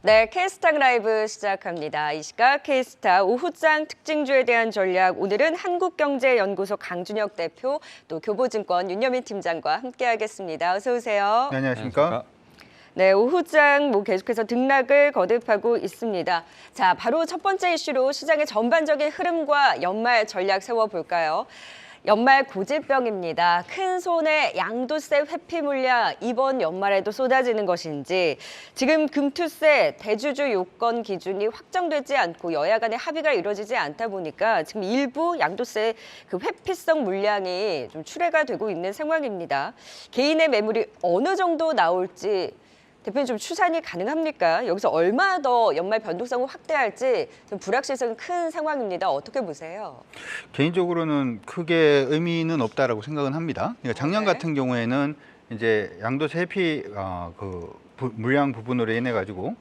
네, K스탁 라이브 시작합니다. 이 시각 K스탁 오후장 특징주에 대한 전략, 오늘은 한국경제연구소 강준혁 대표, 또 교보증권 윤여민 팀장과 함께하겠습니다. 어서 오세요. 네, 안녕하십니까? 네, 오후장 계속해서 등락을 거듭하고 있습니다. 자, 바로 첫 번째 이슈로 시장의 전반적인 흐름과 연말 전략 세워볼까요? 연말 고질병입니다. 큰 손의 양도세 회피 물량 이번 연말에도 쏟아지는 것인지, 지금 금투세 대주주 요건 기준이 확정되지 않고 여야 간의 합의가 이루어지지 않다 보니까 지금 일부 양도세 그 회피성 물량이 좀 출회가 되고 있는 상황입니다. 개인의 매물이 어느 정도 나올지 대표님 좀 추산이 가능합니까? 여기서 얼마 더 연말 변동성을 확대할지 좀 불확실성이 큰 상황입니다. 어떻게 보세요? 개인적으로는 크게 의미는 없다라고 생각은 합니다. 그러니까 작년 네. 같은 경우에는 이제 양도세 회피 물량 부분으로 인해 가지고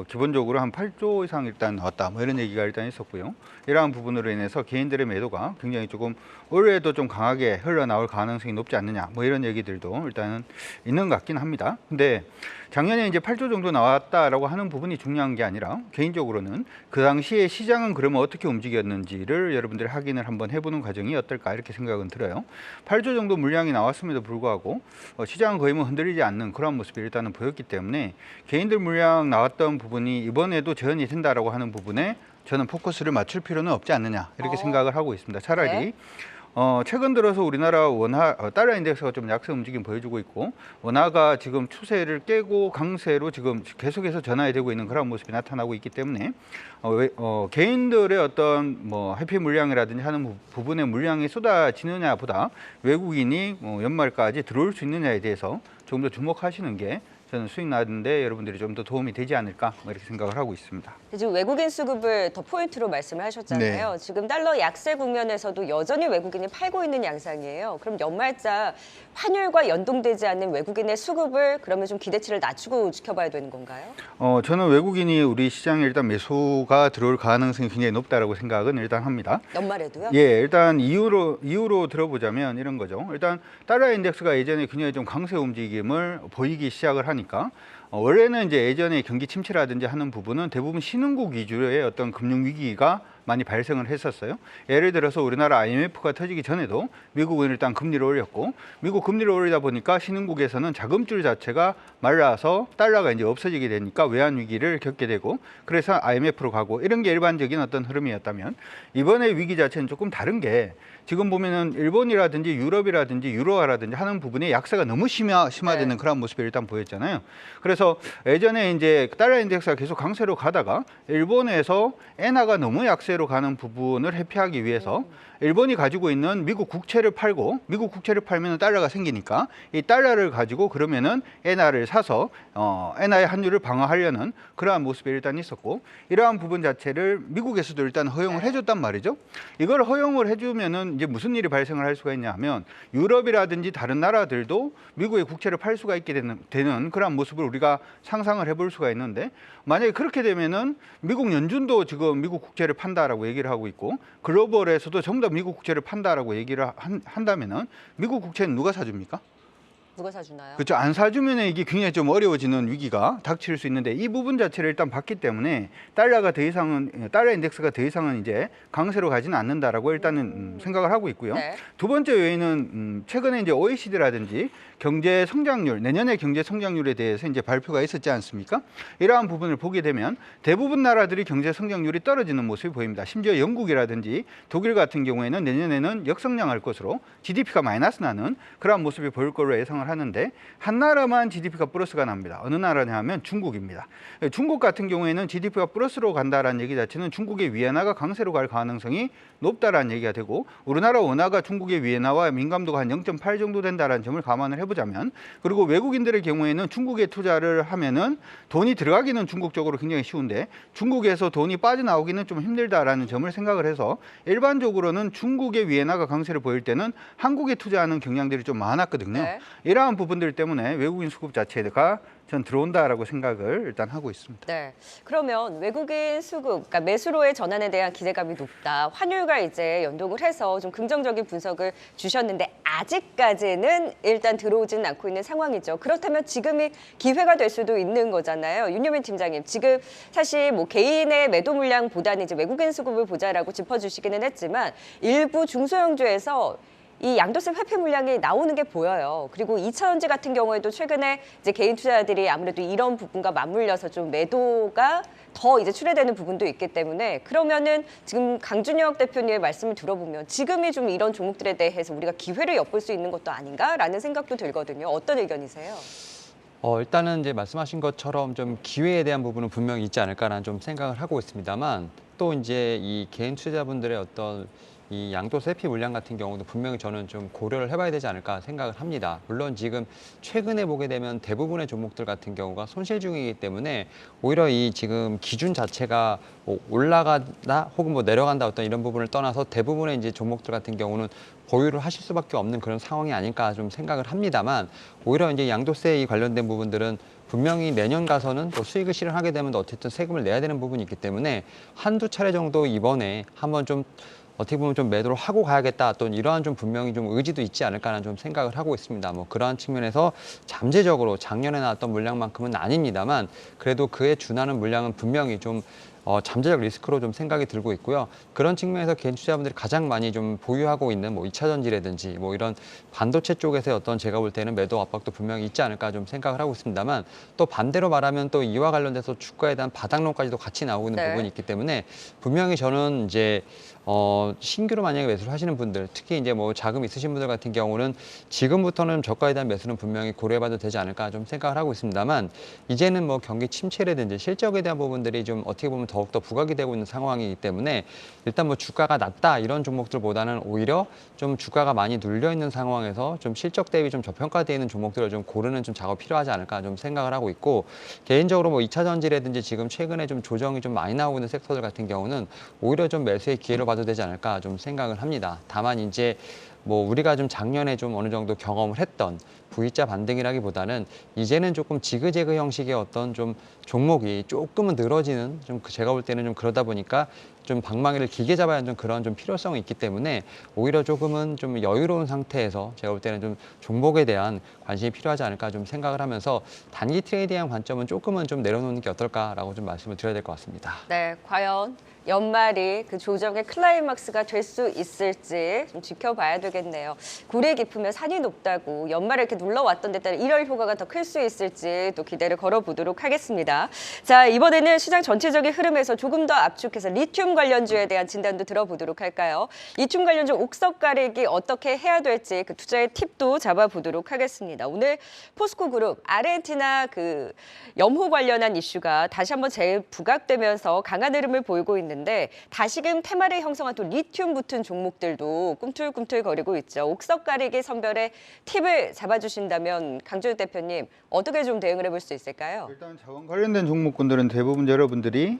기본적으로 한 8조 이상 일단 나왔다, 뭐 이런 얘기가 일단 있었고요. 이러한 부분으로 인해서 개인들의 매도가 굉장히 조금 올해도 좀 강하게 흘러나올 가능성이 높지 않느냐, 뭐 이런 얘기들도 일단은 있는 것 같긴 합니다. 근데 작년에 이제 8조 정도 나왔다라고 하는 부분이 중요한 게 아니라, 개인적으로는 그 당시에 시장은 그러면 어떻게 움직였는지를 여러분들이 확인을 한번 해보는 과정이 어떨까, 이렇게 생각은 들어요. 8조 정도 물량이 나왔음에도 불구하고 시장은 거의 뭐 흔들리지 않는 그런 모습이 일단은 보였기 때문에, 개인들 물량 나왔던 부분이 이번에도 재현이 된다라고 하는 부분에 저는 포커스를 맞출 필요는 없지 않느냐, 이렇게 생각을 하고 있습니다. 차라리 네. 최근 들어서 우리나라 달러 인덱스가 좀 약세 움직임 보여주고 있고, 원화가 지금 추세를 깨고 강세로 지금 계속해서 전환이 되고 있는 그런 모습이 나타나고 있기 때문에 개인들의 어떤 회피 물량이라든지 하는 부분의 물량이 쏟아지느냐보다 외국인이 연말까지 들어올 수 있느냐에 대해서 조금 더 주목하시는 게 저는 수익 나는데 여러분들이 좀 더 도움이 되지 않을까, 이렇게 생각을 하고 있습니다. 지금 외국인 수급을 더 포인트로 말씀을 하셨잖아요. 네. 지금 달러 약세 국면에서도 여전히 외국인이 팔고 있는 양상이에요. 그럼 연말자 환율과 연동되지 않는 외국인의 수급을 그러면 좀 기대치를 낮추고 지켜봐야 되는 건가요? 저는 외국인이 우리 시장에 일단 매수가 들어올 가능성이 굉장히 높다라고 생각은 일단 합니다. 연말에도요? 예, 일단 이유로 들어보자면 이런 거죠. 일단 달러 인덱스가 예전에 굉장히 좀 강세 움직임을 보이기 시작을 하니까, 원래는 이제 예전에 경기 침체라든지 하는 부분은 대부분 신흥국 위주의 어떤 금융 위기가 많이 발생을 했었어요. 예를 들어서 우리나라 IMF가 터지기 전에도 미국은 일단 금리를 올렸고, 미국 금리를 올리다 보니까 신흥국에서는 자금줄 자체가 말라서 달러가 이제 없어지게 되니까 외환 위기를 겪게 되고, 그래서 IMF로 가고, 이런 게 일반적인 어떤 흐름이었다면, 이번에 위기 자체는 조금 다른 게, 지금 보면은 일본이라든지 유럽이라든지 유로화라든지 하는 부분에 약세가 너무 심화되는 그런 모습이 일단 보였잖아요. 그래서 예전에 이제 달러 인덱스가 계속 강세로 가다가 일본에서 엔화가 너무 약세로 가는 부분을 회피하기 위해서 일본이 가지고 있는 미국 국채를 팔고, 미국 국채를 팔면 달러가 생기니까 이 달러를 가지고 그러면은 엔화를 사서 엔화의 환율을 방어하려는 그러한 모습이 일단 있었고, 이러한 부분 자체를 미국에서도 일단 허용을 해줬단 말이죠. 이걸 허용을 해주면은 이제 무슨 일이 발생을 할 수가 있냐 하면, 유럽이라든지 다른 나라들도 미국의 국채를 팔 수가 있게 되는 그런 모습을 우리가 상상을 해볼 수가 있는데, 만약에 그렇게 되면은 미국 연준도 지금 미국 국채를 판다라고 얘기를 하고 있고, 글로벌에서도 전부 다 미국 국채를 판다라고 얘기를 한다면은 미국 국채는 누가 사줍니까? 누가 사주나요? 그렇죠. 안 사주면 이게 굉장히 좀 어려워지는 위기가 닥칠 수 있는데, 이 부분 자체를 일단 봤기 때문에 달러 인덱스가 더 이상은 이제 강세로 가지는 않는다라고 일단은 생각을 하고 있고요. 네. 두 번째 외에는 최근에 이제 OECD라든지 경제 성장률, 내년의 경제 성장률에 대해서 이제 발표가 있었지 않습니까? 이러한 부분을 보게 되면 대부분 나라들이 경제 성장률이 떨어지는 모습이 보입니다. 심지어 영국이라든지 독일 같은 경우에는 내년에는 역성장할 것으로 GDP가 마이너스 나는 그러한 모습이 보일 걸로 예상을 하는데, 한 나라만 GDP가 플러스가 납니다. 어느 나라냐 하면 중국입니다. 중국 같은 경우에는 GDP가 플러스로 간다라는 얘기 자체는 중국의 위안화가 강세로 갈 가능성이 높다라는 얘기가 되고, 우리나라 원화가 중국의 위안화와 민감도가 한 0.8 정도 된다라는 점을 감안을 해보자면, 그리고 외국인들의 경우에는 중국에 투자를 하면은 돈이 들어가기는 중국 쪽으로 굉장히 쉬운데 중국에서 돈이 빠져나오기는 좀 힘들다라는 점을 생각을 해서, 일반적으로는 중국의 위안화가 강세를 보일 때는 한국에 투자하는 경향들이 좀 많았거든요. 네. 이러한 부분들 때문에 외국인 수급 자체가 전 들어온다라고 생각을 일단 하고 있습니다. 네. 그러면 외국인 수급, 그러니까 매수로의 전환에 대한 기대감이 높다. 환율과 이제 연동을 해서 좀 긍정적인 분석을 주셨는데 아직까지는 일단 들어오지는 않고 있는 상황이죠. 그렇다면 지금이 기회가 될 수도 있는 거잖아요. 윤여민 팀장님, 지금 사실 뭐 개인의 매도 물량보다는 이제 외국인 수급을 보자라고 짚어주시기는 했지만 일부 중소형주에서 이 양도세 회피 물량이 나오는 게 보여요. 그리고 2차전지 같은 경우에도 최근에 이제 개인 투자자들이 아무래도 이런 부분과 맞물려서 좀 매도가 더 이제 출회되는 부분도 있기 때문에 그러면은 지금 강준혁 대표님의 말씀을 들어보면 지금이 좀 이런 종목들에 대해서 우리가 기회를 엿볼 수 있는 것도 아닌가라는 생각도 들거든요. 어떤 의견이세요? 일단은 이제 말씀하신 것처럼 좀 기회에 대한 부분은 분명히 있지 않을까라는 좀 생각을 하고 있습니다만 또 이제 이 개인 투자자분들의 어떤 이 양도세 회피 물량 같은 경우도 분명히 저는 좀 고려를 해봐야 되지 않을까 생각을 합니다. 물론 지금 최근에 보게 되면 대부분의 종목들 같은 경우가 손실 중이기 때문에 오히려 이 지금 기준 자체가 뭐 올라가다 혹은 뭐 내려간다 어떤 이런 부분을 떠나서 대부분의 이제 종목들 같은 경우는 보유를 하실 수밖에 없는 그런 상황이 아닐까 좀 생각을 합니다만 오히려 이제 양도세 관련된 부분들은 분명히 내년 가서는 또 수익을 실현하게 되면 어쨌든 세금을 내야 되는 부분이 있기 때문에 한두 차례 정도 이번에 한번 좀 어떻게 보면 좀 매도를 하고 가야겠다 또 이러한 좀 분명히 좀 의지도 있지 않을까라는 좀 생각을 하고 있습니다. 뭐 그러한 측면에서 잠재적으로 작년에 나왔던 물량만큼은 아닙니다만 그래도 그에 준하는 물량은 분명히 좀 잠재적 리스크로 좀 생각이 들고 있고요. 그런 측면에서 개인 투자자분들이 가장 많이 좀 보유하고 있는 뭐 2차전지라든지 뭐 이런 반도체 쪽에서의 어떤 제가 볼 때는 매도 압박도 분명히 있지 않을까 좀 생각을 하고 있습니다만 또 반대로 말하면 또 이와 관련돼서 주가에 대한 바닥론까지도 같이 나오고 있는 네. 부분이 있기 때문에 분명히 저는 이제 신규로 만약에 매수를 하시는 분들, 특히 이제 뭐 자금 있으신 분들 같은 경우는 지금부터는 저가에 대한 매수는 분명히 고려해봐도 되지 않을까 좀 생각을 하고 있습니다만 이제는 뭐 경기 침체라든지 실적에 대한 부분들이 좀 어떻게 보면 더욱더 부각이 되고 있는 상황이기 때문에 일단 뭐 주가가 낮다 이런 종목들보다는 오히려 좀 주가가 많이 눌려 있는 상황에서 좀 실적 대비 좀 저평가되어 있는 종목들을 좀 고르는 좀 작업 필요하지 않을까 좀 생각을 하고 있고 개인적으로 뭐 2차 전지라든지 지금 최근에 좀 조정이 좀 많이 나오고 있는 섹터들 같은 경우는 오히려 좀 매수의 기회로 봐도 되지 않을까 좀 생각을 합니다. 다만 이제 뭐 우리가 좀 작년에 좀 어느 정도 경험을 했던 V자 반등이라기보다는 이제는 조금 지그재그 형식의 어떤 좀 종목이 조금은 늘어지는 좀 제가 볼 때는 좀 그러다 보니까 좀 방망이를 길게 잡아야 하는 그런 좀 필요성이 있기 때문에 오히려 조금은 좀 여유로운 상태에서 제가 볼 때는 좀 종목에 대한 관심이 필요하지 않을까 좀 생각을 하면서 단기 트레이딩한 관점은 조금은 좀 내려놓는 게 어떨까라고 좀 말씀을 드려야 될 것 같습니다. 네, 과연 연말이 그 조정의 클라이막스가 될 수 있을지 좀 지켜봐야 되겠네요. 굴이 깊으면 산이 높다고 연말에 이렇게 눌러왔던 데 따라 1월 효과가 더 클 수 있을지 또 기대를 걸어보도록 하겠습니다. 자, 이번에는 시장 전체적인 흐름에서 조금 더 압축해서 리튬 관련주에 대한 진단도 들어보도록 할까요? 리튬 관련주 옥석 가리기 어떻게 해야 될지 그 투자의 팁도 잡아보도록 하겠습니다. 오늘 포스코그룹 아르헨티나 그 염호 관련한 이슈가 다시 한번 재부각되면서 강한 흐름을 보이고 있는데 다시금 테마를 형성한 또 리튬 붙은 종목들도 꿈틀꿈틀거리고 있죠. 옥석 가리기 선별의 팁을 잡아주신다면 강준혁 대표님 어떻게 좀 대응을 해볼 수 있을까요? 일단 자원 관련된 종목군들은 대부분 여러분들이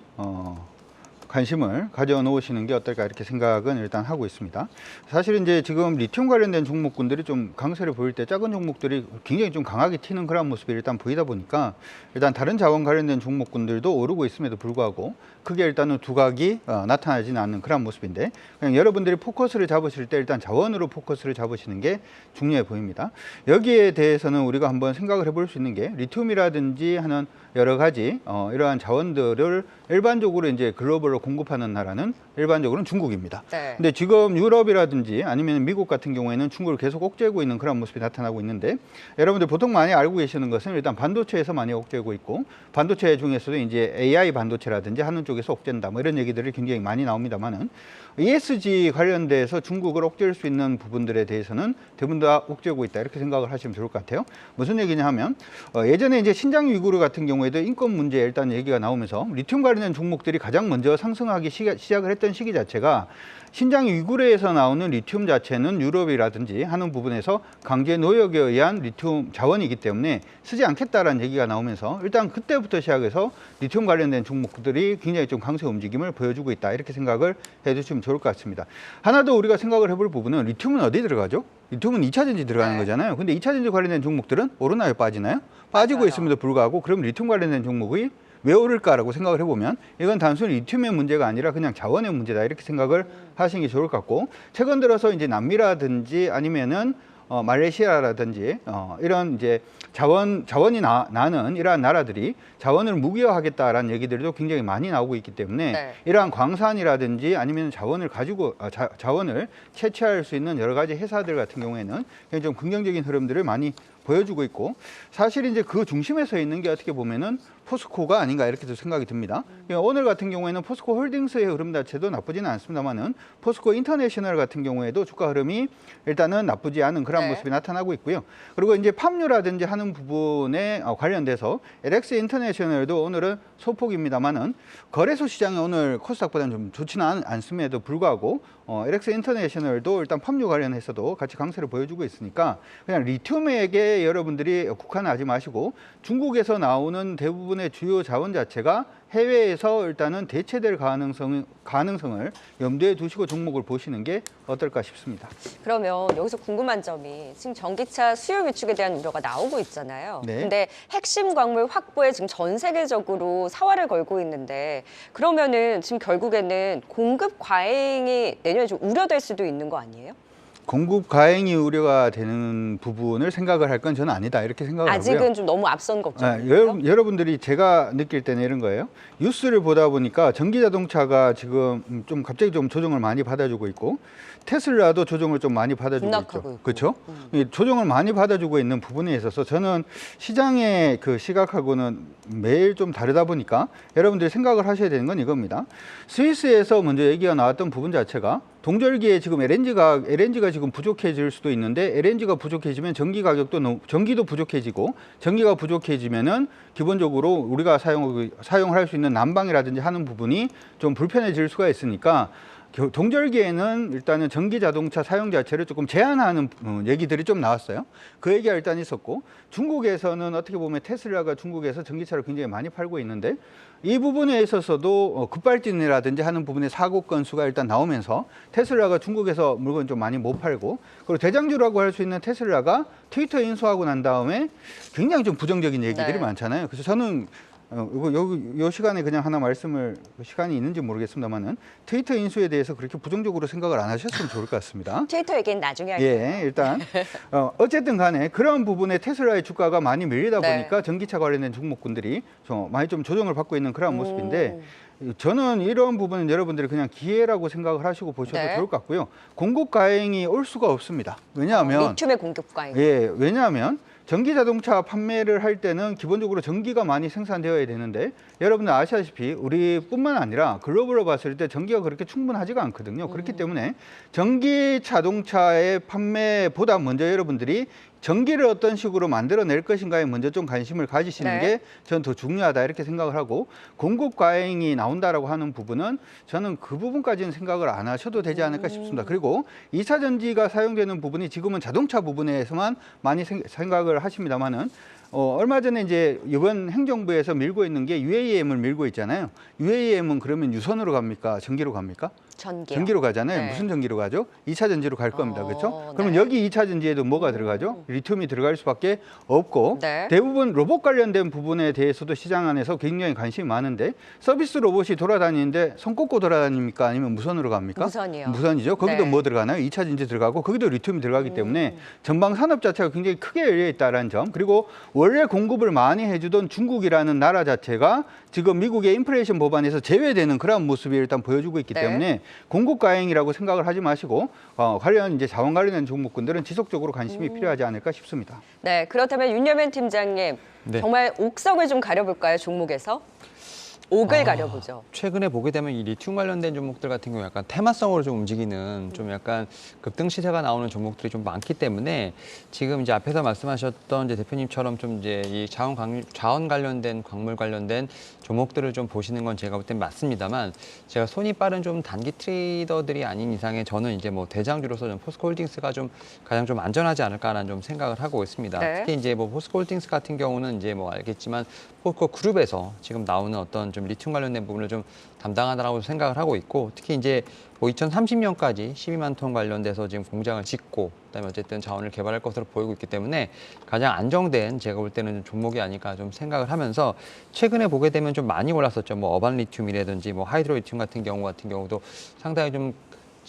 관심을 가져놓으시는 게 어떨까 이렇게 생각은 일단 하고 있습니다. 사실 이제 지금 리튬 관련된 종목군들이 좀 강세를 보일 때 작은 종목들이 굉장히 좀 강하게 튀는 그런 모습이 일단 보이다 보니까 일단 다른 자원 관련된 종목군들도 오르고 있음에도 불구하고 크게 일단은 두각이 나타나지는 않는 그런 모습인데 그냥 여러분들이 포커스를 잡으실 때 일단 자원으로 포커스를 잡으시는 게 중요해 보입니다. 여기에 대해서는 우리가 한번 생각을 해볼 수 있는 게 리튬이라든지 하는 여러 가지 이러한 자원들을 일반적으로 이제 글로벌로 공급하는 나라는 일반적으로는 중국입니다. 네. 근데 지금 유럽이라든지 아니면 미국 같은 경우에는 중국을 계속 옥죄고 있는 그런 모습이 나타나고 있는데 여러분들 보통 많이 알고 계시는 것은 일단 반도체에서 많이 옥죄고 있고 반도체 중에서도 이제 AI 반도체라든지 하는 쪽에서 옥죄다 뭐 이런 얘기들이 굉장히 많이 나옵니다만은 ESG 관련돼서 중국을 옥죄일 수 있는 부분들에 대해서는 대부분 다 옥죄고 있다 이렇게 생각을 하시면 좋을 것 같아요. 무슨 얘기냐 하면 예전에 이제 신장 위구르 같은 경우에도 인권 문제 일단 얘기가 나오면서 리튬 관련된 종목들이 가장 먼저 상승하기 시작을 했던 시기 자체가 신장 위구르에서 나오는 리튬 자체는 유럽이라든지 하는 부분에서 강제 노역에 의한 리튬 자원이기 때문에 쓰지 않겠다라는 얘기가 나오면서 일단 그때부터 시작해서 리튬 관련된 종목들이 굉장히 좀 강세 움직임을 보여주고 있다. 이렇게 생각을 해주시면 좋을 것 같습니다. 하나 더 우리가 생각을 해볼 부분은 리튬은 어디 들어가죠? 리튬은 2차 전지 들어가는 거잖아요. 근데 2차 전지 관련된 종목들은 오르나요? 빠지나요? 빠지고 맞아요. 있음에도 불구하고 그럼 리튬 관련된 종목이 왜 오를까라고 생각을 해보면 이건 단순히 리튬의 문제가 아니라 그냥 자원의 문제다 이렇게 생각을 하시는 게 좋을 것 같고 최근 들어서 이제 남미라든지 아니면은 말레이시아라든지 이런 이제 자원이 나는 이러한 나라들이 자원을 무기화하겠다라는 얘기들도 굉장히 많이 나오고 있기 때문에 네. 이러한 광산이라든지 아니면 자원을 가지고 자원을 채취할 수 있는 여러 가지 회사들 같은 경우에는 굉장히 좀 긍정적인 흐름들을 많이 보여주고 있고 사실 이제 그 중심에 서 있는 게 어떻게 보면은 포스코가 아닌가 이렇게도 생각이 듭니다. 오늘 같은 경우에는 포스코 홀딩스의 흐름 자체도 나쁘지는 않습니다만은 포스코 인터내셔널 같은 경우에도 주가 흐름이 일단은 나쁘지 않은 그런 네. 모습이 나타나고 있고요. 그리고 이제 팜유라든지 하는 부분에 관련돼서 LX 인터내셔널도 오늘은 소폭입니다만은 거래소 시장이 오늘 코스닥보다는 좀 좋지는 않음에도 불구하고 LX 인터내셔널도 일단 팜유 관련해서도 같이 강세를 보여주고 있으니까 그냥 리튬에게 여러분들이 국한하지 마시고 중국에서 나오는 대부분의 주요 자원 자체가 해외에서 일단은 대체될 가능성을 염두에 두시고 종목을 보시는 게 어떨까 싶습니다. 그러면 여기서 궁금한 점이 지금 전기차 수요 위축에 대한 우려가 나오고 있잖아요. 네. 근데 핵심 광물 확보에 지금 전 세계적으로 사활을 걸고 있는데 그러면은 지금 결국에는 공급 과잉이 내년에 좀 우려될 수도 있는 거 아니에요? 공급 과잉이 우려가 되는 부분을 생각을 할 건 저는 아니다 이렇게 생각을 하고요. 아직은 좀 너무 앞선 네, 걱정이에요. 여러분들이 제가 느낄 때는 이런 거예요. 뉴스를 보다 보니까 전기 자동차가 지금 좀 갑자기 좀 조정을 많이 받아주고 있고 테슬라도 조정을 좀 많이 받아주고 급락하고 있죠. 있고. 그렇죠? 이 조정을 많이 받아주고 있는 부분에 있어서 저는 시장의 그 시각하고는 매일 좀 다르다 보니까 여러분들이 생각을 하셔야 되는 건 이겁니다. 스위스에서 먼저 얘기가 나왔던 부분 자체가 동절기에 지금 LNG가 지금 부족해질 수도 있는데 LNG가 부족해지면 전기도 부족해지고 전기가 부족해지면은 기본적으로 우리가 사용할 수 있는 난방이라든지 하는 부분이 좀 불편해질 수가 있으니까 동절기에는 일단은 전기 자동차 사용 자체를 조금 제한하는 얘기들이 좀 나왔어요. 그 얘기가 일단 있었고 중국에서는 어떻게 보면 테슬라가 중국에서 전기차를 굉장히 많이 팔고 있는데 이 부분에 있어서도 급발진이라든지 하는 부분에 사고 건수가 일단 나오면서 테슬라가 중국에서 물건 좀 많이 못 팔고 그리고 대장주라고 할 수 있는 테슬라가 트위터 인수하고 난 다음에 굉장히 좀 부정적인 얘기들이 네. 많잖아요. 그래서 저는 요 시간에 그냥 하나 말씀을 시간이 있는지 모르겠습니다만은 트위터 인수에 대해서 그렇게 부정적으로 생각을 안 하셨으면 좋을 것 같습니다. 트위터 얘기는 나중에 할게요. 예, 일단 어쨌든 간에 그런 부분에 테슬라의 주가가 많이 밀리다 네. 보니까 전기차 관련된 종목군들이 많이 좀 조정을 받고 있는 그런 모습인데 저는 이런 부분은 여러분들이 그냥 기회라고 생각을 하시고 보셔도 네. 좋을 것 같고요. 공급 과잉이 올 수가 없습니다. 왜냐하면 리튬의 공급 과잉. 예, 왜냐하면 전기 자동차 판매를 할 때는 기본적으로 전기가 많이 생산되어야 되는데 여러분들 아시다시피 우리뿐만 아니라 글로벌로 봤을 때 전기가 그렇게 충분하지가 않거든요. 그렇기 때문에 전기 자동차의 판매보다 먼저 여러분들이 전기를 어떤 식으로 만들어낼 것인가에 먼저 좀 관심을 가지시는 네. 게 저는 더 중요하다 이렇게 생각을 하고 공급 과잉이 나온다라고 하는 부분은 저는 그 부분까지는 생각을 안 하셔도 되지 않을까 싶습니다. 그리고 2차 전지가 사용되는 부분이 지금은 자동차 부분에서만 많이 생각을 하십니다만은 얼마 전에 이제 이번 행정부에서 밀고 있는 게 UAM을 밀고 있잖아요. UAM은 그러면 유선으로 갑니까? 전기로 갑니까? 전기로 가잖아요. 네. 무슨 전기로 가죠? 2차 전지로 갈 겁니다. 그렇죠? 그러면 네. 여기 2차 전지에도 뭐가 들어가죠? 리튬이 들어갈 수밖에 없고 네. 대부분 로봇 관련된 부분에 대해서도 시장 안에서 굉장히 관심이 많은데 서비스 로봇이 돌아다니는데 손 꽂고 돌아다닙니까? 아니면 무선으로 갑니까? 무선이요. 무선이죠. 거기도 네. 뭐 들어가나요? 2차 전지 들어가고 거기도 리튬이 들어가기 때문에 전방 산업 자체가 굉장히 크게 열려 있다는 점. 그리고 원래 공급을 많이 해주던 중국이라는 나라 자체가 지금 미국의 인플레이션 법안에서 제외되는 그런 모습이 일단 보여주고 있기 네. 때문에 공급 과잉이라고 생각을 하지 마시고 관련 이제 자원 관련된 종목군들은 지속적으로 관심이 필요하지 않을까 싶습니다. 네, 그렇다면 윤여면 팀장님 네. 정말 옥석을 좀 가려볼까요, 종목에서? 옥을 가려보죠. 최근에 보게 되면 이 리튬 관련된 종목들 같은 경우 약간 테마성으로 좀 움직이는 좀 약간 급등 시세가 나오는 종목들이 좀 많기 때문에 지금 이제 앞에서 말씀하셨던 이제 대표님처럼 좀 이제 이 자원 관련된 광물 관련된 종목들을 좀 보시는 건 제가 볼 땐 맞습니다만 제가 손이 빠른 좀 단기 트레이더들이 아닌 이상에 저는 이제 뭐 대장주로서 좀 포스코홀딩스가 좀 가장 좀 안전하지 않을까라는 좀 생각을 하고 있습니다. 네. 특히 이제 뭐 포스코홀딩스 같은 경우는 이제 뭐 알겠지만 포스코 그룹에서 지금 나오는 어떤 좀 리튬 관련된 부분을 좀 담당하다라고 생각을 하고 있고 특히 이제 뭐 2030년까지 12만 톤 관련돼서 지금 공장을 짓고 그다음에 어쨌든 자원을 개발할 것으로 보이고 있기 때문에 가장 안정된 제가 볼 때는 종목이 아닐까 좀 생각을 하면서 최근에 보게 되면 좀 많이 올랐었죠. 뭐 어반 리튬이라든지 뭐 하이드로 리튬 같은 경우도 상당히 좀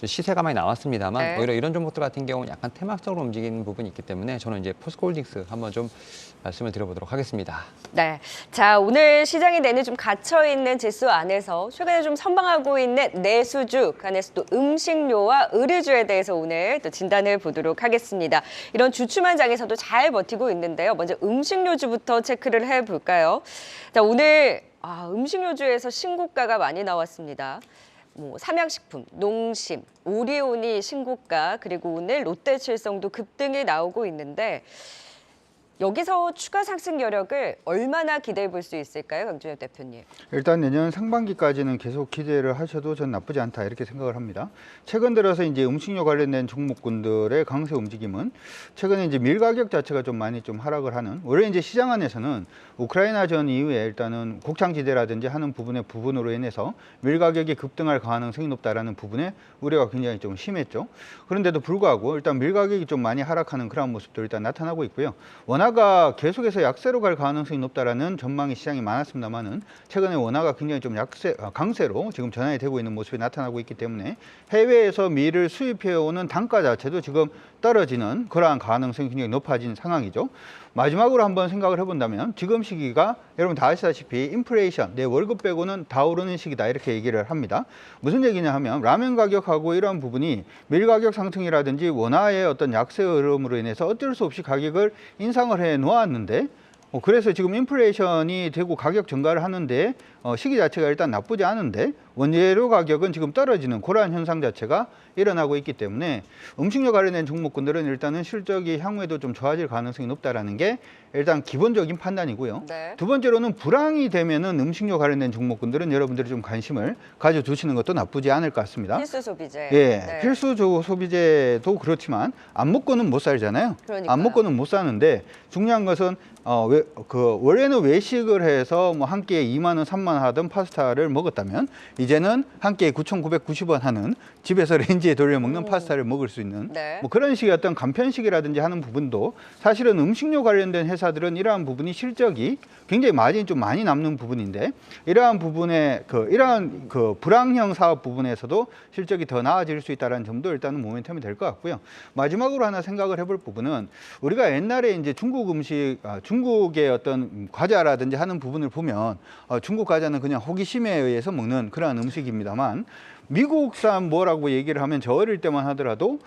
시세가 많이 나왔습니다만 네. 오히려 이런 종목들 같은 경우는 약간 테마성으로 움직이는 부분이 있기 때문에 저는 이제 포스코홀딩스 한번 좀 말씀을 드려보도록 하겠습니다. 네. 자, 오늘 시장이 내내 좀 갇혀있는 지수 안에서 최근에 좀 선방하고 있는 내수주, 그 안에서 또 음식료와 의류주에 대해서 오늘 또 진단을 보도록 하겠습니다. 이런 주춤한 장에서도 잘 버티고 있는데요. 먼저 음식료주부터 체크를 해볼까요? 자, 오늘 음식료주에서 신고가가 많이 나왔습니다. 뭐 삼양식품, 농심, 오리온이 신고가, 그리고 오늘 롯데칠성도 급등이 나오고 있는데 여기서 추가 상승 여력을 얼마나 기대해 볼 수 있을까요, 강준엽 대표님? 일단 내년 상반기까지는 계속 기대를 하셔도 전 나쁘지 않다 이렇게 생각을 합니다. 최근 들어서 이제 음식료 관련된 종목군들의 강세 움직임은 최근에 이제 밀 가격 자체가 좀 많이 좀 하락을 하는, 원래 이제 시장 안에서는 우크라이나전 이후에 일단은 곡창지대라든지 하는 부분으로 인해서 밀 가격이 급등할 가능성이 높다라는 부분에 우려가 굉장히 좀 심했죠. 그런데도 불구하고 일단 밀 가격이 좀 많이 하락하는 그런 모습도 일단 나타나고 있고요. 원화가 계속해서 약세로 갈 가능성이 높다라는 전망이 시장이 많았습니다만은 최근에 원화가 굉장히 좀 강세로 지금 전환이 되고 있는 모습이 나타나고 있기 때문에 해외에서 밀을 수입해오는 단가 자체도 지금 떨어지는 그러한 가능성이 굉장히 높아진 상황이죠. 마지막으로 한번 생각을 해본다면 지금 시기가 여러분 다 아시다시피 인플레이션, 내 월급 빼고는 다 오르는 시기다 이렇게 얘기를 합니다. 무슨 얘기냐 하면 라면 가격하고 이러한 부분이 밀 가격 상승이라든지 원화의 어떤 약세 흐름으로 인해서 어쩔 수 없이 가격을 인상을 해 놓았는데 그래서 지금 인플레이션이 되고 가격 증가를 하는데 시기 자체가 일단 나쁘지 않은데 원재료 가격은 지금 떨어지는 그러한 현상 자체가 일어나고 있기 때문에 음식료 관련된 종목군들은 일단은 실적이 향후에도 좀 좋아질 가능성이 높다라는 게 일단 기본적인 판단이고요. 네. 두 번째로는 불황이 되면은 음식료 관련된 종목군들은 여러분들이 좀 관심을 가져두시는 것도 나쁘지 않을 것 같습니다. 필수 소비재. 예, 네. 필수 소비재도 그렇지만 안 먹고는 못 살잖아요. 그러니까요. 안 먹고는 못 사는데 중요한 것은 원래는 외식을 해서 뭐 한 끼에 2만 원, 3만 원 하던 파스타를 먹었다면 이제는 한 끼에 9,990원 하는 집에서 레인지에 돌려 먹는 파스타를 먹을 수 있는 네. 뭐 그런 식의 어떤 간편식이라든지 하는 부분도 사실은 음식료 관련된 회사들은 이러한 부분이 실적이 굉장히 마진이 좀 많이 남는 부분인데 이러한 부분에 이러한 불황형 사업 부분에서도 실적이 더 나아질 수 있다는 점도 일단은 모멘텀이 될 것 같고요. 마지막으로 하나 생각을 해볼 부분은 우리가 옛날에 이제 중국 음식, 중국의 어떤 과자라든지 하는 부분을 보면 중국 과자는 그냥 호기심에 의해서 먹는 그러한 음식입니다만 미국산 뭐라고 얘기를 하면 저 어릴 때만 하더라도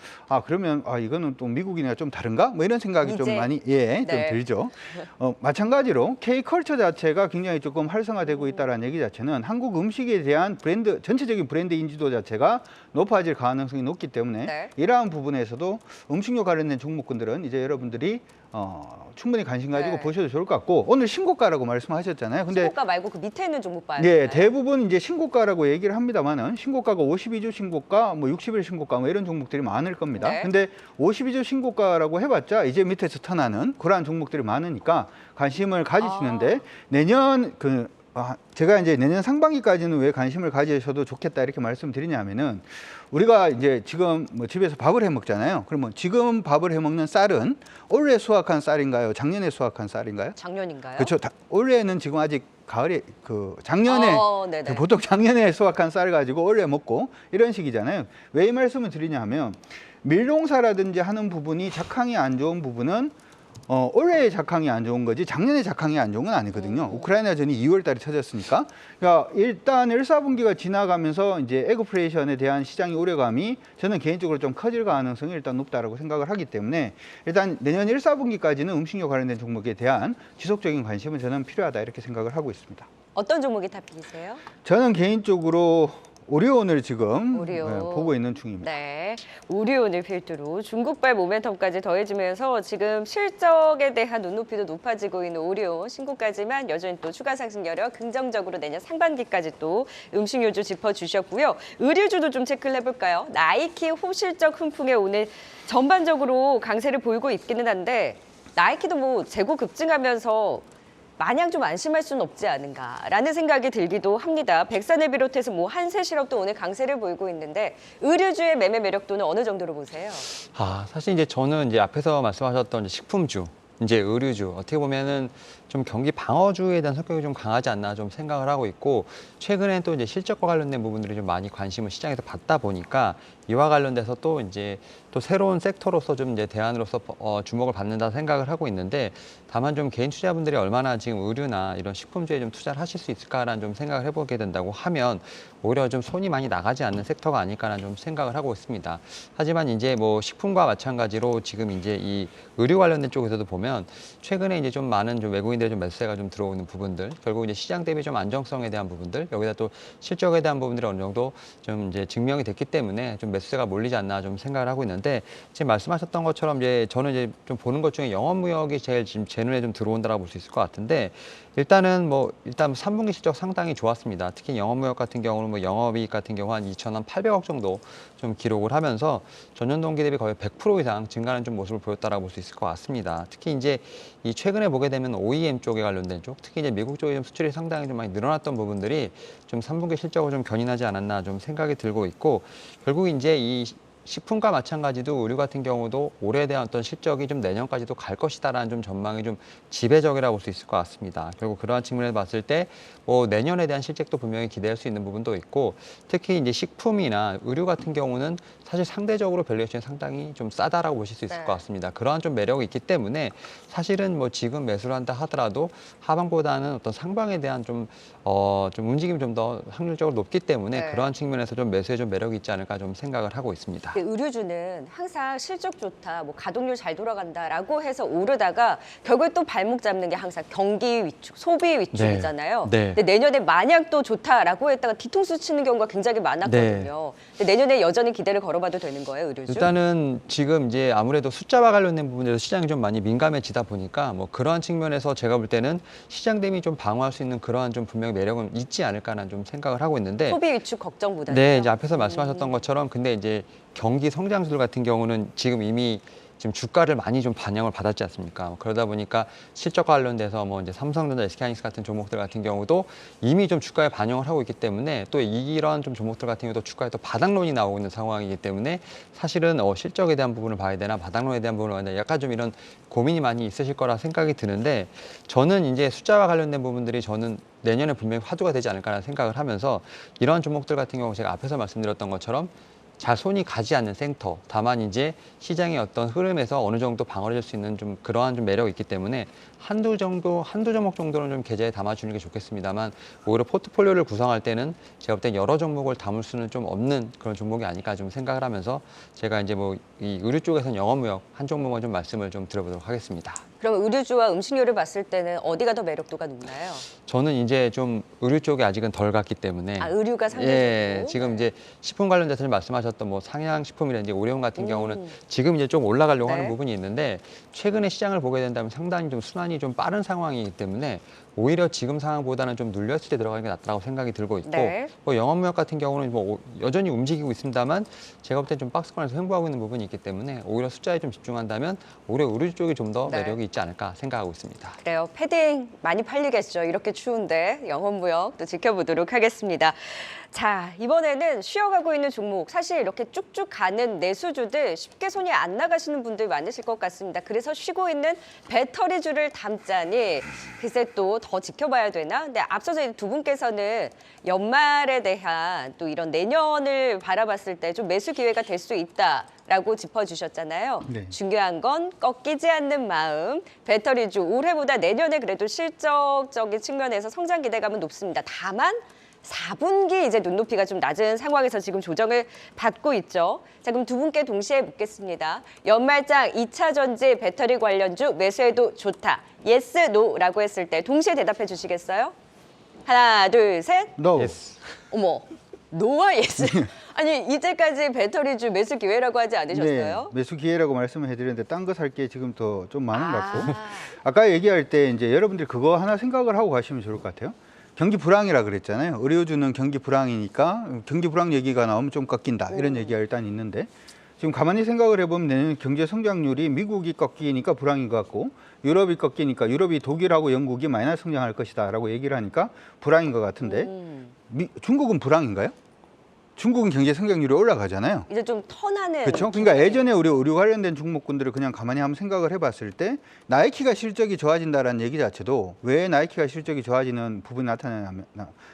그러면 이거는 또 미국이나 좀 다른가? 뭐 이런 생각이 좀 많이 좀 네. 들죠. 마찬가지로 K컬처 자체가 굉장히 조금 활성화되고 있다는 얘기 자체는 한국 음식에 대한 전체적인 브랜드 인지도 자체가 높아질 가능성이 높기 때문에 네. 이러한 부분에서도 음식료 관련된 종목군들은 이제 여러분들이 충분히 관심 가지고 네. 보셔도 좋을 것 같고 오늘 신고가라고 말씀하셨잖아요. 근데 신고가 말고 그 밑에 있는 종목 봐요. 네, 대부분 이제 신고가라고 얘기를 합니다만은 신고가가 52주 신고가, 뭐 60일 신고가 뭐 이런 종목들이 많을 겁니다. 네. 근데 52주 신고가라고 해봤자 이제 밑에서 턴하는 그러한 종목들이 많으니까 관심을 가지시는데 내년 제가 이제 내년 상반기까지는 왜 관심을 가지셔도 좋겠다 이렇게 말씀드리냐면은 우리가 이제 지금 뭐 집에서 밥을 해 먹잖아요. 그러면 지금 밥을 해 먹는 쌀은 올해 수확한 쌀인가요? 작년에 수확한 쌀인가요? 작년인가요? 그렇죠. 올해는 지금 아직 가을에 작년에 네네. 보통 작년에 수확한 쌀 가지고 올해 먹고 이런 식이잖아요. 왜 이 말씀을 드리냐면 밀농사라든지 하는 부분이 작황이 안 좋은 부분은 올해의 작황이 안 좋은 거지 작년에 작황이 안 좋은 건 아니거든요. 우크라이나전이 2월 달에 터졌으니까. 그러니까 일단 1사분기가 지나가면서 이제 에그플레이션에 대한 시장의 우려감이 저는 개인적으로 좀 커질 가능성이 일단 높다라고 생각을 하기 때문에 일단 내년 1사분기까지는 음식료 관련된 종목에 대한 지속적인 관심은 저는 필요하다 이렇게 생각을 하고 있습니다. 어떤 종목이 탑픽이세요? 저는 개인적으로 오리온을 지금 오리온. 보고 있는 중입니다. 네, 오리온을 필두로 중국발 모멘텀까지 더해지면서 지금 실적에 대한 눈높이도 높아지고 있는 오리온 신고까지만 여전히 또 추가 상승 여력 긍정적으로 내년 상반기까지 또 음식료주 짚어주셨고요. 의류주도 좀 체크를 해볼까요? 나이키 호실적 훈풍에 오늘 전반적으로 강세를 보이고 있기는 한데 나이키도 뭐 재고 급증하면서 마냥 좀 안심할 수는 없지 않은가라는 생각이 들기도 합니다. 백산을 비롯해서 뭐 한세실업도 오늘 강세를 보이고 있는데 의류주의 매매 매력도는 어느 정도로 보세요? 사실 이제 저는 이제 앞에서 말씀하셨던 이제 식품주, 이제 의류주 어떻게 보면은 좀 경기 방어주에 대한 성격이 좀 강하지 않나 좀 생각을 하고 있고 최근에 또 이제 실적과 관련된 부분들이 좀 많이 관심을 시장에서 받다 보니까 이와 관련돼서 또 이제 또 새로운 섹터로서 좀 이제 대안으로서 주목을 받는다 생각을 하고 있는데 다만 좀 개인 투자분들이 얼마나 지금 의류나 이런 식품주에 좀 투자를 하실 수 있을까라는 좀 생각을 해보게 된다고 하면 오히려 좀 손이 많이 나가지 않는 섹터가 아닐까라는 좀 생각을 하고 있습니다. 하지만 이제 뭐 식품과 마찬가지로 지금 이제 이 의류 관련된 쪽에서도 보면 최근에 이제 좀 많은 좀 외국인들의 좀 매수세가 좀 들어오는 부분들, 결국 이제 시장 대비 좀 안정성에 대한 부분들, 여기다 또 실적에 대한 부분들이 어느 정도 좀 이제 증명이 됐기 때문에 좀 매수세가 몰리지 않나 좀 생각을 하고 있는데 지금 말씀하셨던 것처럼 이제 저는 이제 좀 보는 것 중에 영업무역이 제일 지금 제 눈에 좀 들어온다라고 볼 수 있을 것 같은데 일단 3분기 실적 상당히 좋았습니다. 특히 영업무역 같은 경우는 뭐 영업이익 같은 경우 한 2,800억 정도 좀 기록을 하면서 전년 동기 대비 거의 100% 이상 증가하는 좀 모습을 보였다라고 볼 수 있을 것 같습니다. 특히 이제 이 최근에 보게 되면 OEM 쪽에 관련된 쪽, 특히 이제 미국 쪽에 좀 수출이 상당히 좀 많이 늘어났던 부분들이 좀 3분기 실적으로 좀 견인하지 않았나 좀 생각이 들고 있고 결국 이제 이 식품과 마찬가지도 의류 같은 경우도 올해에 대한 어떤 실적이 좀 내년까지도 갈 것이다라는 좀 전망이 좀 지배적이라고 볼 수 있을 것 같습니다. 결국 그러한 측면에서 봤을 때 뭐 내년에 대한 실적도 분명히 기대할 수 있는 부분도 있고 특히 이제 식품이나 의류 같은 경우는 사실 상대적으로 밸류에이션이 상당히 좀 싸다라고 보실 수 있을 네. 것 같습니다. 그러한 좀 매력이 있기 때문에 사실은 뭐 지금 매수를 한다 하더라도 하방보다는 어떤 상방에 대한 좀 움직임이 좀 더 확률적으로 높기 때문에 네. 그러한 측면에서 좀 매수에 좀 매력이 있지 않을까 좀 생각을 하고 있습니다. 의류주는 항상 실적 좋다, 뭐 가동률 잘 돌아간다라고 해서 오르다가 결국에 또 발목 잡는 게 항상 경기 위축, 소비 위축이잖아요. 네. 근데 내년에 마냥 또 좋다라고 했다가 뒤통수 치는 경우가 굉장히 많았거든요. 근데 내년에 여전히 기대를 걸어봐도 되는 거예요, 의류주? 일단은 지금 이제 아무래도 숫자와 관련된 부분에서 시장이 좀 많이 민감해지다 보니까 뭐 그러한 측면에서 제가 볼 때는 시장 대비 좀 방어할 수 있는 그러한 좀 분명히 매력은 있지 않을까라는 좀 생각을 하고 있는데 소비 위축 걱정보다는 네, 이제 앞에서 말씀하셨던 것처럼 근데 이제 경기 성장률 같은 경우는 지금 이미 지금 주가를 많이 좀 반영을 받았지 않습니까? 그러다 보니까 실적 관련돼서 뭐 이제 삼성전자, SK하이닉스 같은 종목들 같은 경우도 이미 좀 주가에 반영을 하고 있기 때문에 또 이런 좀 종목들 같은 경우도 주가에 또 바닥론이 나오고 있는 상황이기 때문에 사실은 실적에 대한 부분을 봐야 되나 바닥론에 대한 부분을 봐야 되나 약간 좀 이런 고민이 많이 있으실 거라 생각이 드는데 저는 이제 숫자와 관련된 부분들이 저는 내년에 분명히 화두가 되지 않을까라는 생각을 하면서 이런 종목들 같은 경우 제가 앞에서 말씀드렸던 것처럼 잘 손이 가지 않는 섹터, 다만 이제 시장의 어떤 흐름에서 어느 정도 방어를 할 수 있는 좀 그러한 좀 매력이 있기 때문에 한두 종목 정도는 좀 계좌에 담아주는 게 좋겠습니다만 오히려 포트폴리오를 구성할 때는 제가 볼 땐 여러 종목을 담을 수는 좀 없는 그런 종목이 아닐까 좀 생각을 하면서 제가 이제 뭐 이 의류 쪽에서는 영업무역 한 종목만 좀 말씀을 좀 드려보도록 하겠습니다. 그럼 의류주와 음식료를 봤을 때는 어디가 더 매력도가 높나요? 저는 이제 좀 의류 쪽이 아직은 덜 갔기 때문에 의류가 상대적으로? 예, 지금 이제 식품 관련돼서 말씀하셨던 뭐 상향식품이라든지 오리온 같은 경우는 지금 이제 좀 올라가려고 네. 하는 부분이 있는데 최근에 시장을 보게 된다면 상당히 좀 순환이 좀 빠른 상황이기 때문에 오히려 지금 상황보다는 좀 눌렸을 때 들어가는 게 낫다고 생각이 들고 있고 네. 뭐 영업무역 같은 경우는 뭐 여전히 움직이고 있습니다만 제가 볼 때 좀 박스권에서 횡보하고 있는 부분이 있기 때문에 오히려 숫자에 좀 집중한다면 오히려 의류 쪽이 좀 더 네. 매력이 있지 않을까 생각하고 있습니다. 그래요. 패딩 많이 팔리겠죠. 이렇게 추운데 영업무역 또 지켜보도록 하겠습니다. 자, 이번에는 쉬어가고 있는 종목. 사실 이렇게 쭉쭉 가는 내수주들 쉽게 손이 안 나가시는 분들 많으실 것 같습니다. 그래서 쉬고 있는 배터리주를 담자니 글쎄 또 더 지켜봐야 되나? 근데 앞서서 두 분께서는 연말에 대한 또 이런 내년을 바라봤을 때 좀 매수 기회가 될 수 있다라고 짚어주셨잖아요. 네. 중요한 건 꺾이지 않는 마음. 배터리주 올해보다 내년에 그래도 실적적인 측면에서 성장 기대감은 높습니다. 다만 4분기 이제 눈높이가 좀 낮은 상황에서 지금 조정을 받고 있죠. 자, 그럼 두 분께 동시에 묻겠습니다. 연말장 2차 전지 배터리 관련주 매수해도 좋다. 예스, 노라고 했을 때 동시에 대답해 주시겠어요? 하나, 둘, 셋. No. 예스. 어머, 노와 예스. 아니 이제까지 배터리주 매수 기회라고 하지 않으셨어요? 네, 매수 기회라고 말씀을 해드렸는데 딴 거 살 게 지금 더 좀 많은 것 같고 아. 아까 얘기할 때 이제 여러분들이 그거 하나 생각을 하고 가시면 좋을 것 같아요. 경기 불황이라 그랬잖아요. 의료주는 경기 불황이니까 경기 불황 얘기가 나오면 좀 꺾인다 이런 얘기가 일단 있는데 지금 가만히 생각을 해보면 내년 경제 성장률이 미국이 꺾이니까 불황인 것 같고 유럽이 꺾이니까 유럽이 독일하고 영국이 마이너스 성장할 것이다라고 얘기를 하니까 불황인 것 같은데 중국은 불황인가요? 중국은 경제 성장률이 올라가잖아요. 이제 좀 턴하는. 그렇죠. 그러니까 예전에 우리 의료 관련된 종목군들을 그냥 가만히 한번 생각을 해봤을 때 나이키가 실적이 좋아진다라는 얘기 자체도 왜 나이키가 실적이 좋아지는 부분이 나타나냐면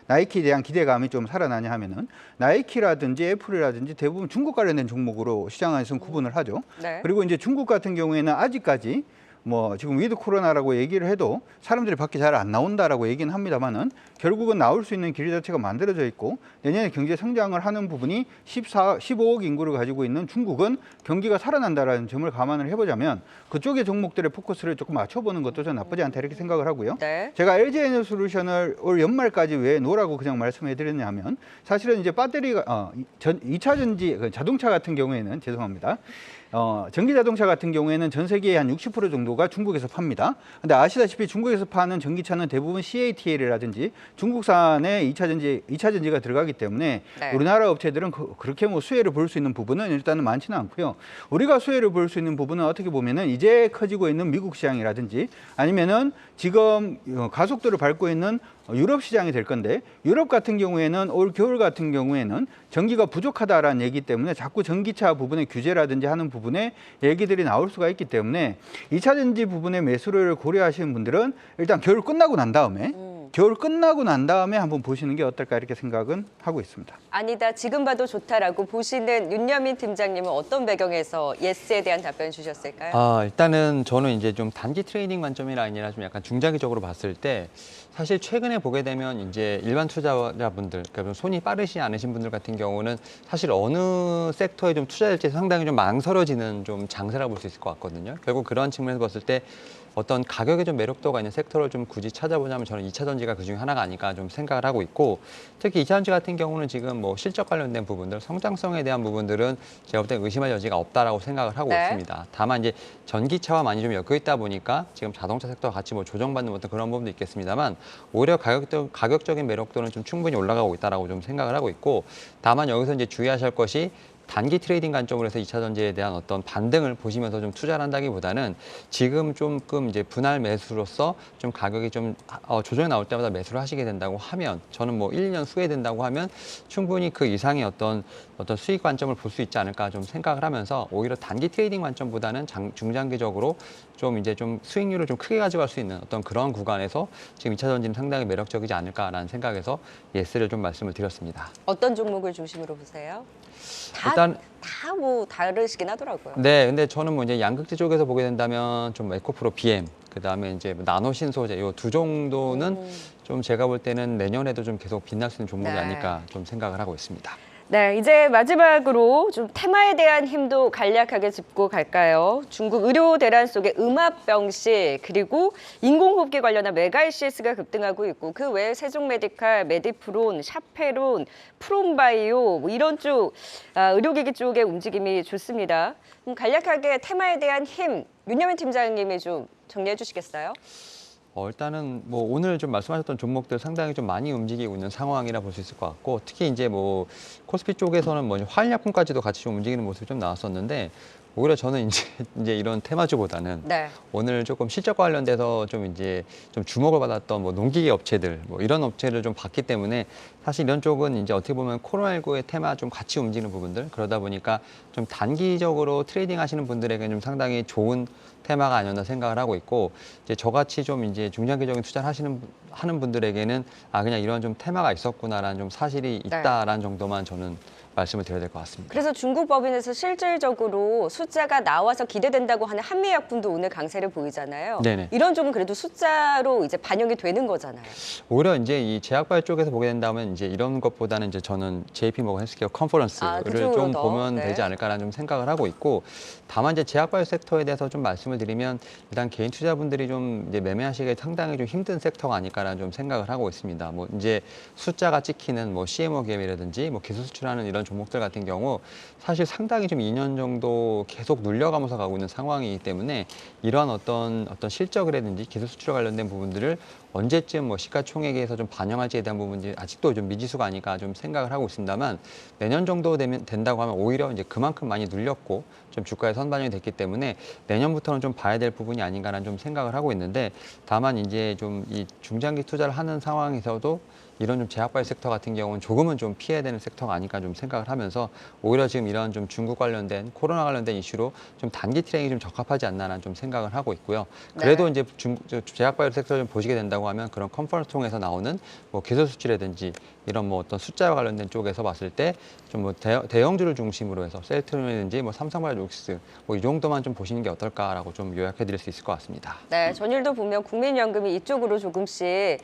나이키에 대한 기대감이 좀 살아나냐 하면은 나이키라든지 애플이라든지 대부분 중국 관련된 종목으로 시장에서는 구분을 하죠. 네. 그리고 이제 중국 같은 경우에는 아직까지 뭐 지금 위드 코로나라고 얘기를 해도 사람들이 밖에 잘 안 나온다라고 얘기는 합니다만은 결국은 나올 수 있는 길 자체가 만들어져 있고 내년에 경제 성장을 하는 부분이 15억 인구를 가지고 있는 중국은 경기가 살아난다라는 점을 감안을 해보자면 그쪽의 종목들의 포커스를 조금 맞춰보는 것도 좀 나쁘지 않다 이렇게 생각을 하고요. 네. 제가 LG에너솔루션을 올 연말까지 왜 노라고 그냥 말씀해 드렸냐면 사실은 이제 배터리가 2차 전지 자동차 같은 경우에는 죄송합니다. 전기 자동차 같은 경우에는 전 세계의 한 60% 정도가 중국에서 팝니다. 근데 아시다시피 중국에서 파는 전기차는 대부분 CATL이라든지 중국산의 2차 전지가 들어가기 때문에 네. 우리나라 업체들은 그렇게 뭐 수혜를 볼 수 있는 부분은 일단은 많지는 않고요. 우리가 수혜를 볼 수 있는 부분은 어떻게 보면은 이제 커지고 있는 미국 시장이라든지 아니면은 지금 가속도를 밟고 있는 유럽 시장이 될 건데 유럽 같은 경우에는 올 겨울 같은 경우에는 전기가 부족하다라는 얘기 때문에 자꾸 전기차 부분의 규제라든지 하는 부분에 얘기들이 나올 수가 있기 때문에 2차 전지 부분의 매수를 고려하시는 분들은 일단 겨울 끝나고 난 다음에 한번 보시는 게 어떨까 이렇게 생각은 하고 있습니다. 아니다, 지금 봐도 좋다라고 보시는 윤여민 팀장님은 어떤 배경에서 예스에 대한 답변 주셨을까요? 일단은 저는 이제 좀 단기 트레이딩 관점이 아니라 좀 약간 중장기적으로 봤을 때 사실 최근에 보게 되면 이제 일반 투자자분들, 그러니까 좀 손이 빠르지 않으신 분들 같은 경우는 사실 어느 섹터에 좀 투자할지 상당히 좀 망설여지는 좀 장세라고 볼 수 있을 것 같거든요. 결국 그런 측면에서 봤을 때 어떤 가격에 좀 매력도가 있는 섹터를 좀 굳이 찾아보자면 저는 2차 전지가 그중에 하나가 아닐까 좀 생각을 하고 있고 특히 2차 전지 같은 경우는 지금 뭐 실적 관련된 부분들, 성장성에 대한 부분들은 제가 볼 때 의심할 여지가 없다라고 생각을 하고 네. 있습니다. 다만 이제 전기차와 많이 좀 엮여 있다 보니까 지금 자동차 섹터와 같이 뭐 조정받는 어떤 그런 부분도 있겠습니다만 오히려 가격적인 매력도는 좀 충분히 올라가고 있다라고 좀 생각을 하고 있고 다만 여기서 이제 주의하실 것이 단기 트레이딩 관점으로 해서 2차 전지에 대한 어떤 반등을 보시면서 좀 투자를 한다기보다는 지금 조금 이제 분할 매수로서 좀 가격이 좀 조정이 나올 때마다 매수를 하시게 된다고 하면 저는 뭐 1, 2년 후에 된다고 하면 충분히 그 이상의 어떤 수익 관점을 볼 수 있지 않을까 좀 생각을 하면서 오히려 단기 트레이딩 관점보다는 중장기적으로 좀 이제 좀 수익률을 좀 크게 가져갈 수 있는 어떤 그런 구간에서 지금 2차 전지는 상당히 매력적이지 않을까라는 생각에서 예스를 좀 말씀을 드렸습니다. 어떤 종목을 중심으로 보세요? 일단 다 뭐 다르시긴 하더라고요. 네, 근데 저는 뭐 이제 양극재 쪽에서 보게 된다면 좀 에코프로 BM, 그다음에 이제 뭐 나노 신소재 요 두 정도는 좀 제가 볼 때는 내년에도 좀 계속 빛날 수 있는 종목이 네. 아닐까 좀 생각을 하고 있습니다. 네, 이제 마지막으로 좀 테마에 대한 힘도 간략하게 짚고 갈까요? 중국 의료 대란 속의 음압병실 그리고 인공호흡기 관련한 메가이시스가 급등하고 있고 그 외에 세종메디칼, 메디프론, 샤페론, 프롬바이오 뭐 이런 쪽 의료기기 쪽의 움직임이 좋습니다. 간략하게 테마에 대한 힘 윤여민 팀장님이 좀 정리해 주시겠어요? 일단은 뭐 오늘 좀 말씀하셨던 종목들 상당히 좀 많이 움직이고 있는 상황이라 볼 수 있을 것 같고 특히 이제 뭐 코스피 쪽에서는 뭐 화학약품까지도 같이 좀 움직이는 모습이 좀 나왔었는데 오히려 저는 이제 이런 테마주보다는 네. 오늘 조금 실적 관련돼서 좀 주목을 받았던 뭐 농기계 업체들 뭐 이런 업체를 좀 봤기 때문에 사실 이런 쪽은 이제 어떻게 보면 코로나19의 테마 좀 같이 움직이는 부분들 그러다 보니까 좀 단기적으로 트레이딩 하시는 분들에게 좀 상당히 좋은 테마가 아니었나 생각을 하고 있고 이제 저같이 좀 이제 중장기적인 투자를 하는 분들에게는 그냥 이런 좀 테마가 있었구나라는 좀 사실이 있다라는 정도만 저는 말씀을 드려야 될 것 같습니다. 그래서 중국 법인에서 실질적으로 숫자가 나와서 기대된다고 하는 한미약품도 오늘 강세를 보이잖아요. 네네. 이런 쪽은 그래도 숫자로 이제 반영이 되는 거잖아요. 오히려 이제 이 제약바이오 쪽에서 보게 된다면 이제 이런 것보다는 이제 저는 JP 모건 헬스케어 컨퍼런스를 그쪽으로 좀 더, 보면 네. 되지 않을까라는 좀 생각을 하고 있고 다만 이제 제약바이오 섹터에 대해서 좀 말씀을 말씀을 드리면 일단 개인 투자분들이 좀 이제 매매하시기에 상당히 좀 힘든 섹터가 아닐까라는 좀 생각을 하고 있습니다. 뭐 이제 숫자가 찍히는 뭐 CMO 기업이라든지 뭐 기술 수출하는 이런 종목들 같은 경우 사실 상당히 좀 2년 정도 계속 눌려가면서 가고 있는 상황이기 때문에 이러한 어떤 실적이라든지 기술 수출 관련된 부분들을 언제쯤 뭐 시가총액에서 좀 반영할지에 대한 부분들이 아직도 좀 미지수가 아닐까 좀 생각을 하고 있습니다만 내년 정도 된다고 하면 오히려 이제 그만큼 많이 눌렸고 좀 주가에 선반영이 됐기 때문에 내년부터는 좀 봐야 될 부분이 아닌가라는 좀 생각을 하고 있는데 다만 이제 좀 이 중장기 투자를 하는 상황에서도 이런 좀 제약바이오 섹터 같은 경우는 조금은 좀 피해야 되는 섹터가 아닐까 좀 생각을 하면서 오히려 지금 이런 좀 중국 관련된 코로나 관련된 이슈로 좀 단기 트레이딩이 좀 적합하지 않나라는 좀 생각을 하고 있고요. 그래도 네. 이제 제약바이오 섹터를 좀 보시게 된다고 하면 그런 컨퍼런스 통해서 나오는 뭐 기술 수출이라든지 이런 뭐 어떤 숫자와 관련된 쪽에서 봤을 때 좀 뭐 대형주를 중심으로 해서 셀트론이라든지 뭐 삼성바이오로직스 뭐 이 정도만 좀 보시는 게 어떨까라고 좀 요약해 드릴 수 있을 것 같습니다. 네, 전일도 보면 국민연금이 이쪽으로 조금씩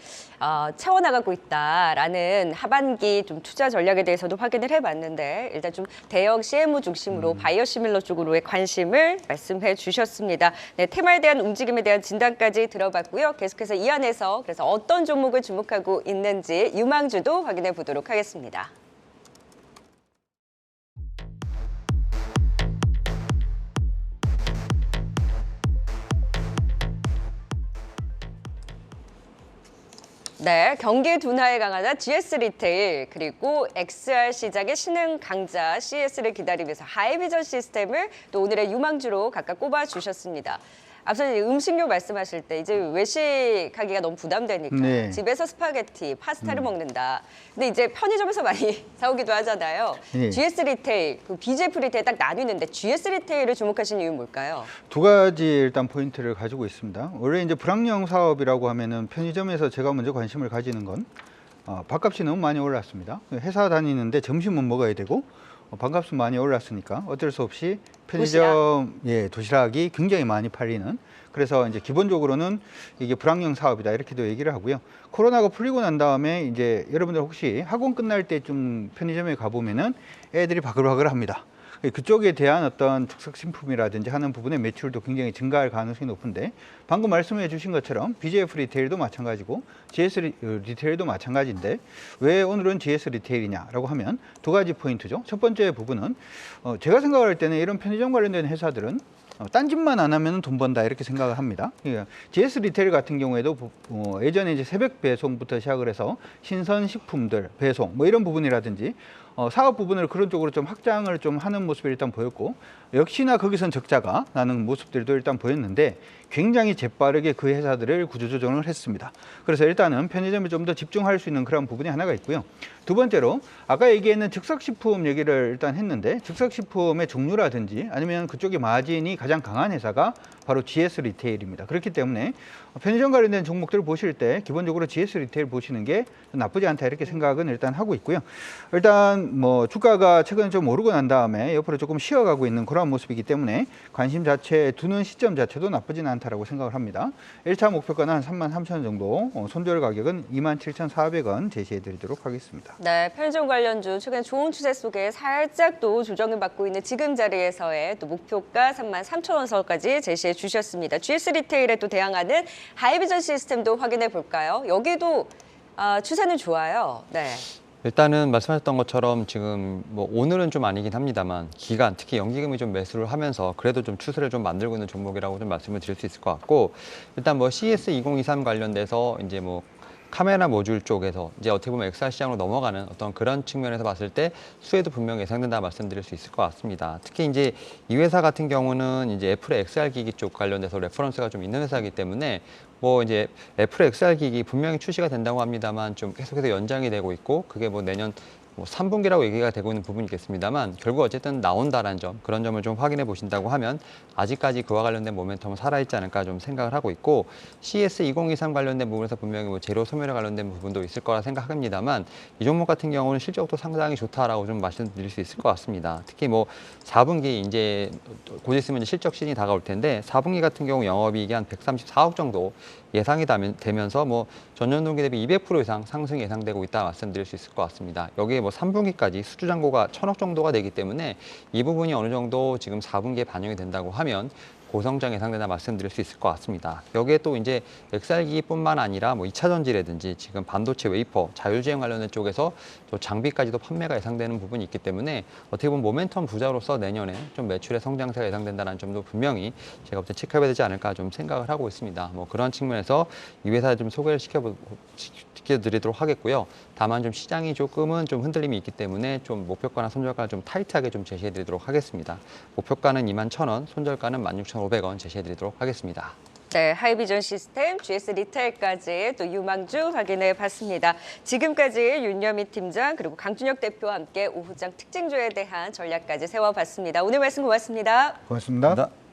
채워나가고 있다라는 하반기 좀 투자 전략에 대해서도 확인을 해봤는데 일단 좀 대형 CMO 중심으로 바이오시밀러 쪽으로의 관심을 말씀해 주셨습니다. 네, 테마에 대한 움직임에 대한 진단까지 들어봤고요. 계속해서 이 안에서 그래서 어떤 종목을 주목하고 있는지 유망주도 확인해 보도록 하겠습니다. 네, 경기 둔화에 강하다 GS 리테일 그리고 XR 시장의 신흥 강자 CS를 기다리면서 하이비전 시스템을 또 오늘의 유망주로 각각 꼽아 주셨습니다. 앞서 이제 음식료 말씀하실 때 이제 외식하기가 너무 부담되니까 네. 집에서 스파게티, 파스타를 먹는다. 근데 이제 편의점에서 많이 사오기도 하잖아요. 네. GS 리테일, 그 BJF 리테일 딱 나뉘는데 GS 리테일을 주목하신 이유는 뭘까요? 두 가지 일단 포인트를 가지고 있습니다. 원래 이제 불황령 사업이라고 하면은 편의점에서 제가 먼저 관심을 가지는 건 밥값이 너무 많이 올랐습니다. 회사 다니는데 점심은 먹어야 되고 밥값은 많이 올랐으니까 어쩔 수 없이 편의점 도시락이 굉장히 많이 팔리는, 그래서 이제 기본적으로는 이게 불황령 사업이다 이렇게도 얘기를 하고요. 코로나가 풀리고 난 다음에 이제 여러분들 혹시 학원 끝날 때좀 편의점에 가보면은 애들이 바글바글 합니다. 그쪽에 대한 어떤 특색식품이라든지 하는 부분의 매출도 굉장히 증가할 가능성이 높은데, 방금 말씀해 주신 것처럼 BJF 리테일도 마찬가지고 GS 리테일도 마찬가지인데 왜 오늘은 GS 리테일이냐라고 하면 두 가지 포인트죠. 첫 번째 부분은 제가 생각할 때는 이런 편의점 관련된 회사들은 딴 짓만 안 하면 돈 번다 이렇게 생각을 합니다. GS 리테일 같은 경우에도 예전에 이제 새벽 배송부터 시작을 해서 신선식품들 배송 뭐 이런 부분이라든지 사업 부분을 그런 쪽으로 좀 확장을 좀 하는 모습이 일단 보였고, 역시나 거기선 적자가 나는 모습들도 일단 보였는데 굉장히 재빠르게 그 회사들을 구조조정을 했습니다. 그래서 일단은 편의점에 좀 더 집중할 수 있는 그런 부분이 하나가 있고요. 두 번째로 아까 얘기했는 즉석식품 얘기를 일단 했는데, 즉석식품의 종류라든지 아니면 그쪽의 마진이 가장 강한 회사가 바로 GS 리테일입니다. 그렇기 때문에 편의점 관련된 종목들을 보실 때 기본적으로 GS 리테일 보시는 게 나쁘지 않다 이렇게 생각은 일단 하고 있고요. 일단 뭐 주가가 최근에 좀 오르고 난 다음에 옆으로 조금 쉬어가고 있는 그런 모습이기 때문에 관심 자체에 두는 시점 자체도 나쁘진 않다라고 생각을 합니다. 1차 목표가는 한 33,000원 정도, 손절 가격은 27,400원 제시해 드리도록 하겠습니다. 네, 편의점 관련주 최근 좋은 추세 속에 살짝 또 조정을 받고 있는 지금 자리에서의 또 목표가 33,000원 선까지 제시해 주셨습니다. GS 리테일에 또 대항하는 하이비전 시스템도 확인해 볼까요? 여기도 추세는 좋아요. 네. 일단은 말씀하셨던 것처럼 지금 뭐 오늘은 좀 아니긴 합니다만 기간, 특히 연기금이 좀 매수를 하면서 그래도 좀 추세를 좀 만들고 있는 종목이라고 좀 말씀을 드릴 수 있을 것 같고, 일단 뭐 CS2023 관련돼서 이제 뭐 카메라 모듈 쪽에서 이제 어떻게 보면 XR 시장으로 넘어가는 어떤 그런 측면에서 봤을 때 수혜도 분명히 예상된다 말씀드릴 수 있을 것 같습니다. 특히 이제 이 회사 같은 경우는 이제 애플의 XR 기기 쪽 관련돼서 레퍼런스가 좀 있는 회사이기 때문에 뭐 이제 애플의 XR 기기 분명히 출시가 된다고 합니다만 좀 계속해서 연장이 되고 있고 그게 뭐 내년 뭐 3분기라고 얘기가 되고 있는 부분이 있겠습니다만 결국 어쨌든 나온다라는 점, 그런 점을 좀 확인해 보신다고 하면 아직까지 그와 관련된 모멘텀은 살아있지 않을까 좀 생각을 하고 있고, CS2023 관련된 부분에서 분명히 뭐 재료 소멸에 관련된 부분도 있을 거라 생각합니다만 이 종목 같은 경우는 실적도 상당히 좋다라고 좀 말씀드릴 수 있을 것 같습니다. 특히 뭐 4분기 이제 곧 있으면 이제 실적 시즌이 다가올 텐데 4분기 같은 경우 영업이익이 한 134억 정도 예상이 되면서 뭐 전년 동기 대비 200% 이상 상승이 예상되고 있다 말씀드릴 수 있을 것 같습니다. 여기에 뭐 3분기까지 수주 잔고가 1,000억 정도가 되기 때문에 이 부분이 어느 정도 지금 4분기에 반영이 된다고 하면 고성장 예상된다 말씀드릴 수 있을 것 같습니다. 여기에 또 이제 엑살기뿐만 아니라 뭐 2차 전지라든지 지금 반도체 웨이퍼, 자율주행 관련된 쪽에서 또 장비까지도 판매가 예상되는 부분이 있기 때문에 어떻게 보면 모멘텀 부자로서 내년에 좀 매출의 성장세가 예상된다는 점도 분명히 제가 볼 때 체크해야 되지 않을까 좀 생각을 하고 있습니다. 뭐 그런 측면에서 이 회사 좀 소개를 시켜드리도록 하겠고요. 다만 좀 시장이 조금은 좀 흔들림이 있기 때문에 좀 목표가나 손절가를 좀 타이트하게 좀 제시해드리도록 하겠습니다. 목표가는 21,000원, 손절가는 16,500원 제시해드리도록 하겠습니다. 네, 하이비전 시스템, GS 리테일까지 또 유망주 확인해 봤습니다. 지금까지 윤여미 팀장 그리고 강준혁 대표와 함께 오후장 특징주에 대한 전략까지 세워봤습니다. 오늘 말씀 고맙습니다. 고맙습니다. 감사합니다.